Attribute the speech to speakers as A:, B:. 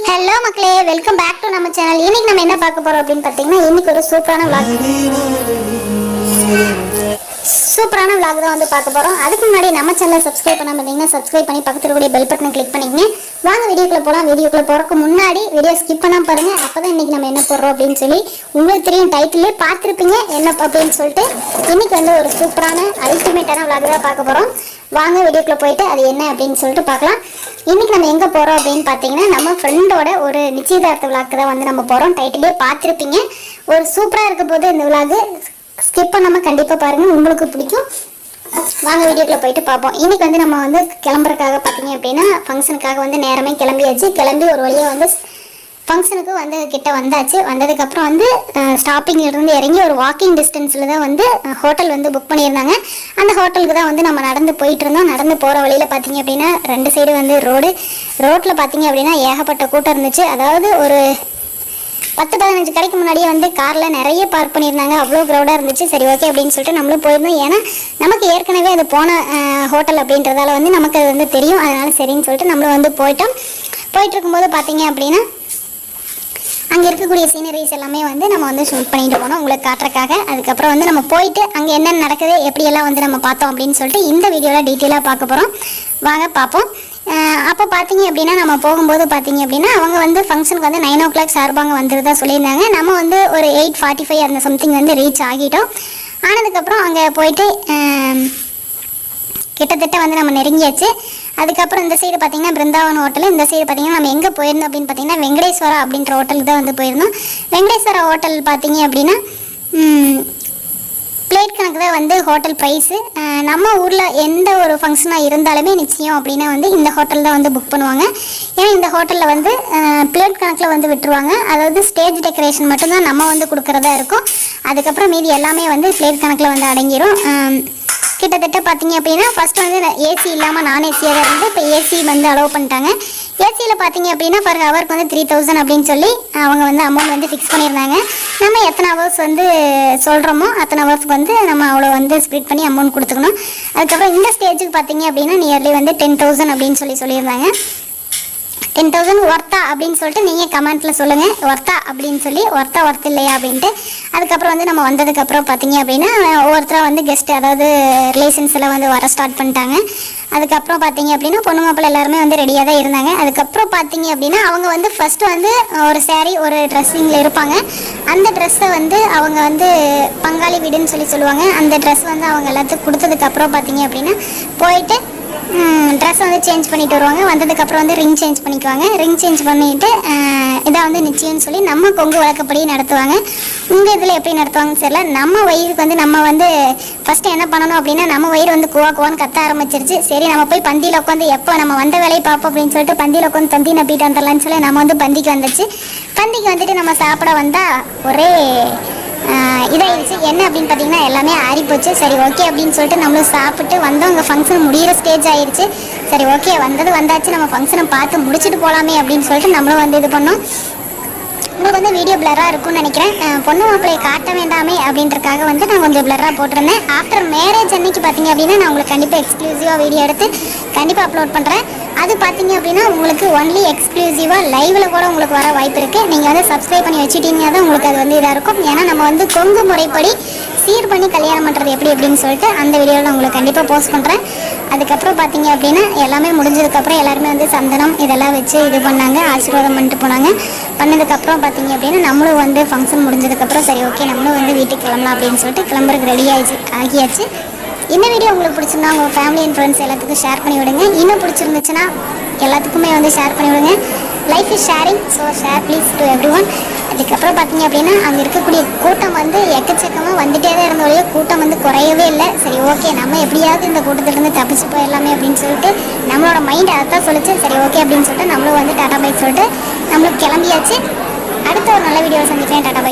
A: Hello மக்களே, welcome back to நம்ம channel. இன்னைக்கு நம்ம என்ன பார்க்க போறோம் அப்படின்னு பார்த்தீங்கன்னா, இன்னைக்கு ஒரு சூப்பரான vlog தான் வந்து பார்க்க போறோம். அதுக்கு முன்னாடி நம்ம சேனலை சப்ஸ்கிரைப் பண்ணாம இருந்தீங்கன்னா சப்ஸ்கிரைப் பண்ணி பக்கத்துல கூடிய பெல் பட்டனை கிளிக் பண்ணிக்கங்க. வாங்க வீடியோக்குள்ள போலாம். வீடியோக்குள்ள போறதுக்கு முன்னாடி வீடியோ ஸ்கிப் பண்ணாம பாருங்க. அப்பதான் இன்னைக்கு நம்ம என்ன போடுறோம் அப்படின்னு சொல்லி உங்களுக்கு தெரியும். டைட்டிலே பார்த்துருப்பீங்க என்ன அப்படின்னு சொல்லிட்டு. இன்னைக்கு வந்து ஒரு சூப்பரான அல்டிமேட்டான vlog தான் பார்க்க போறோம். வாங்க வீடியோக்குள்ள போயிட்டு அது என்ன அப்படின்னு சொல்லிட்டு பார்க்கலாம். இன்னைக்கு நம்ம எங்க போறோம் அப்படின்னு பாத்தீங்கன்னா, நம்ம ஃப்ரெண்டோட ஒரு நிச்சயதார்த்த விழாக்கு தான் வந்து நம்ம போறோம். டைட்டிலே பார்த்துருப்பீங்க. ஒரு சூப்பரா இருக்க போது இந்த விழாக் ஸ்கிப் பண்ணாம கண்டிப்பா பாருங்க, உங்களுக்கு பிடிக்கும். வாங்க வீடியோக்குள்ள போயிட்டு பார்ப்போம். இன்னைக்கு வந்து நம்ம வந்து கிளம்புறதுக்காக பார்த்தீங்க அப்படின்னா, ஃபங்க்ஷனுக்காக வந்து நேரமே கிளம்பியாச்சு. கிளம்பி ஒரு வழியாக வந்து ஃபங்க்ஷனுக்கு வந்து கிட்ட வந்தாச்சு. வந்ததுக்கப்புறம் வந்து ஸ்டாப்பிங்கிலிருந்து இறங்கி ஒரு வாக்கிங் டிஸ்டன்ஸில் தான் வந்து ஹோட்டல் வந்து புக் பண்ணியிருந்தாங்க. அந்த ஹோட்டலுக்கு தான் வந்து நம்ம நடந்து போயிட்டு இருந்தோம். நடந்து போகிற வழியில் பார்த்தீங்க அப்படின்னா, ரெண்டு சைடு வந்து ரோட்டில் பார்த்தீங்க அப்படின்னா ஏகப்பட்ட கூட்டம் இருந்துச்சு. அதாவது ஒரு 10-15 கடைக்கு முன்னாடியே வந்து காரில் நிறைய பார்க் பண்ணியிருந்தாங்க. அவ்வளோ க்ரௌடாக இருந்துச்சு. சரி ஓகே அப்படின்னு சொல்லிட்டு நம்மளும் போயிருந்தோம். ஏன்னா நமக்கு ஏற்கனவே அது போன ஹோட்டல் அப்படின்றதால வந்து நமக்கு அது வந்து தெரியும். அதனால சரின்னு சொல்லிட்டு நம்மளும் வந்து போயிட்டு இருக்கும்போது பார்த்தீங்க அப்படின்னா, அங்கே இருக்கக்கூடிய சீனரிஸ் எல்லாமே வந்து நம்ம வந்து ஷூட் பண்ணிட்டு போனோம் உங்களுக்கு காட்டுறக்காக. அதுக்கப்புறம் வந்து நம்ம போயிட்டு அங்கே என்னென்ன நடக்குது எப்படியெல்லாம் வந்து நம்ம பார்த்தோம் அப்படின்னு சொல்லிட்டு இந்த வீடியோவில் டீட்டெயிலாக பார்க்க போகிறோம். வாங்க பார்ப்போம். அப்போ பார்த்தீங்க அப்படின்னா, நம்ம போகும்போது பார்த்தீங்க அப்படின்னா, அவங்க வந்து ஃபங்க்ஷனுக்கு வந்து 9 o'clock சார்பாங்க வந்துருதா சொல்லியிருந்தாங்க. நம்ம வந்து ஒரு 8:45 அந்த சம்திங் வந்து ரீச் ஆகிட்டோம். ஆனதுக்கப்புறம் அங்கே போயிட்டு கிட்டத்தட்ட வந்து நம்ம நெருங்கியாச்சு. அதுக்கப்புறம் இந்த சைடு பார்த்தீங்கன்னா பிருந்தாவன் ஹோட்டல், இந்த சைடு பார்த்தீங்கன்னா நம்ம எங்கே போயிருந்தோம் அப்படின்னு பார்த்தீங்கன்னா வெங்கடேஸ்வரா அப்படின்ற ஹோட்டலுக்கு தான் வந்து போயிருந்தோம். வெங்கடேஸ்வரா ஹோட்டல் பார்த்தீங்க அப்படின்னா பிளேட் கணக்கு தான் வந்து ஹோட்டல் ப்ரைஸு. நம்ம ஊரில் எந்த ஒரு ஃபங்க்ஷனாக இருந்தாலுமே நிச்சயம் அப்படின்னா வந்து இந்த ஹோட்டல் தான் வந்து புக் பண்ணுவாங்க. ஏன்னா இந்த ஹோட்டலில் வந்து பிளேட் கணக்கில் வந்து விட்டுருவாங்க. அதாவது ஸ்டேஜ் டெக்கரேஷன் மட்டும்தான் நம்ம வந்து கொடுக்குறதா இருக்கும். அதுக்கப்புறம் மீதி எல்லாமே வந்து பிளேட் கணக்கில் வந்து அடங்கிடும். கிட்டத்தட்ட பார்த்தீங்க அப்படின்னா ஃபஸ்ட்டு வந்து ஏசி இல்லாமல் நான் ஏசியாக தான் இருந்து இப்போ ஏசி வந்து அலோவ் பண்ணிட்டாங்க. ஏசியில் பார்த்தீங்க அப்படின்னா பர் ஹவருக்கு வந்து 3000 அப்படின்னு சொல்லி அவங்க வந்து அமௌண்ட் வந்து ஃபிக்ஸ் பண்ணியிருந்தாங்க. நம்ம எத்தனை ஹவர்ஸ் வந்து சொல்கிறோமோ அத்தனை ஹவர்ஸ்க்கு வந்து நம்ம அவ்வளோ வந்து ஸ்ப்ளிட் பண்ணி அமௌண்ட் கொடுத்துக்கணும். அதுக்கப்புறம் இந்த ஸ்டேஜுக்கு பார்த்தீங்க அப்படின்னா நியர்லி வந்து 10,000 அப்படின்னு சொல்லியிருந்தாங்க. 10,000 ஒர்த்தா அப்படின்னு சொல்லிட்டு நீங்கள் கமெண்ட்டில் சொல்லுங்கள். ஒர்த்தா அப்படின்னு சொல்லி ஒர்த் இல்லையா அப்படின்ட்டு. அதுக்கப்புறம் வந்து நம்ம வந்ததுக்கப்புறம் பார்த்தீங்க அப்படின்னா ஒவ்வொருத்தராக வந்து கெஸ்ட், அதாவது ரிலேஷன்ஸ் எல்லாம் வந்து வர ஸ்டார்ட் பண்ணிட்டாங்க. அதுக்கப்புறம் பார்த்தீங்க அப்படின்னா பொண்ணு மாப்பிள்ளை எல்லாருமே வந்து ரெடியாக தான் இருந்தாங்க. அதுக்கப்புறம் பார்த்தீங்க அப்படின்னா அவங்க வந்து ஃபஸ்ட்டு வந்து ஒரு சாரீ ஒரு ட்ரெஸ்ஸிங்கில் இருப்பாங்க. அந்த ட்ரெஸ்ஸை வந்து அவங்க வந்து பங்காளி வீடுன்னு சொல்லுவாங்க. அந்த ட்ரெஸ் வந்து அவங்க எல்லாத்துக்கும் கொடுத்ததுக்கப்புறம் பார்த்தீங்க அப்படின்னா போயிட்டு ட்ரெஸ் வந்து சேஞ்ச் பண்ணிட்டு வருவாங்க. வந்ததுக்கப்புறம் வந்து ரிங் சேஞ்ச் பண்ணிக்குவாங்க. ரிங் சேஞ்ச் பண்ணிவிட்டு இதை வந்து நிச்சயம்னு சொல்லி நம்ம கொங்கு வழக்கப்படி நடத்துவாங்க. உங்கள் இதில் எப்படி நடத்துவாங்கன்னு தெரியல. நம்ம வயிறுக்கு வந்து நம்ம வந்து ஃபஸ்ட்டு என்ன பண்ணணும் அப்படின்னா, நம்ம வயிறு வந்து குவான்னு கத்த ஆரம்பிச்சிருச்சு. சரி நம்ம போய் பந்தியில் உட்காந்து எப்போ நம்ம வந்த வேலையை பார்ப்போம் அப்படின்னு சொல்லிட்டு பந்தியில் உட்காந்து தந்தி நப்பிட்டு வந்துடலான்னு சொல்லி நம்ம வந்து பந்திக்கு வந்துச்சு. பந்திக்கு வந்துட்டு நம்ம சாப்பிட வந்தால் ஒரே இதாகிடுச்சு. என்ன அப்படின்னு பார்த்தீங்கன்னா எல்லாமே ஆறிப்போச்சு. சரி ஓகே அப்படின்னு சொல்லிட்டு நம்மளும் சாப்பிட்டு வந்தோம். அங்கே ஃபங்க்ஷன் முடிகிற ஸ்டேஜ் ஆயிடுச்சு. சரி ஓகே வந்தாச்சு, நம்ம ஃபங்க்ஷனை பார்த்து முடிச்சுட்டு போகலாமே அப்படின்னு சொல்லிட்டு நம்மளும் வந்து இது பண்ணோம். உங்களுக்கு வந்து வீடியோ பிளராக இருக்கும்னு நினைக்கிறேன். பொண்ணு மாப்பிள்ளையை காட்ட வேண்டாமே அப்படின்றக்காக வந்து நான் கொஞ்சம் பிளராக போட்டிருந்தேன். ஆஃப்டர் மேரேஜ் அன்னைக்கு பார்த்தீங்க அப்படின்னா நான் உங்களுக்கு கண்டிப்பாக எக்ஸ்க்ளூசிவாக வீடியோ எடுத்து கண்டிப்பாக அப்லோட் பண்ணுறேன். அது பார்த்தீங்க அப்படின்னா உங்களுக்கு ஒன்லி எக்ஸ்க்ளூசிவாக லைவில் கூட உங்களுக்கு வர வாய்ப்பு இருக்குது. நீங்கள் வந்து சப்ஸ்கிரைப் பண்ணி வச்சுட்டீங்கன்னா தான் உங்களுக்கு அது வந்து இதாக இருக்கும். ஏன்னா நம்ம வந்து கொங்கு முறைப்படி சீர் பண்ணி கல்யாணம் பண்ணுறது எப்படி அப்படின்னு சொல்லிட்டு அந்த வீடியோவில் உங்களுக்கு கண்டிப்பாக போஸ்ட் பண்ணுறேன். அதுக்கப்புறம் பார்த்தீங்க அப்படின்னா எல்லாமே முடிஞ்சதுக்கப்புறம் எல்லாருமே வந்து சந்தனம் இதெல்லாம் வச்சு இது பண்ணாங்க, ஆசீர்வாதம் பண்ணிட்டு போனாங்க. பண்ணதுக்கப்புறம் பார்த்தீங்க அப்படின்னா நம்மளும் வந்து ஃபங்க்ஷன் முடிஞ்சதுக்கப்புறம் சரி ஓகே நம்மளும் வந்து வீட்டுக்கு கிளம்பலாம் அப்படின்னு சொல்லிட்டு கிளம்புறதுக்கு ரெடி ஆகியாச்சு. இந்த வீடியோ உங்களுக்கு பிடிச்சிருந்தா உங்கள் ஃபேமிலி அண்ட் ஃப்ரெண்ட்ஸ் எல்லாத்துக்கும் ஷேர் பண்ணி விடுங்க. இன்னும் பிடிச்சிருந்துச்சுன்னா எல்லாத்துக்குமே வந்து ஷேர் பண்ணி விடுங்க. Life is sharing, so share please to everyone. அதுக்கப்புறம் பார்த்தீங்க அப்படின்னா அங்கே இருக்கக்கூடிய கூட்டம் வந்து எக்கச்சக்கமாக வந்துகிட்டே தான் இருந்தோடைய கூட்டம் வந்து குறையவே இல்லை. சரி ஓகே நம்ம எப்படியாவது இந்த கூட்டத்திலேருந்து தப்பிச்சு போயிடலாமே அப்படின்னு சொல்லிட்டு நம்மளோட மைண்ட் அதான் சொல்லிச்சு. சரி ஓகே அப்படின்னு சொல்லிட்டு நம்மளும் வந்து டாடா பை சொல்லிட்டு நம்மளும் கிளம்பியாச்சு. அடுத்த ஒரு நல்ல வீடியோவை சந்திக்கிறேன். Tata bye.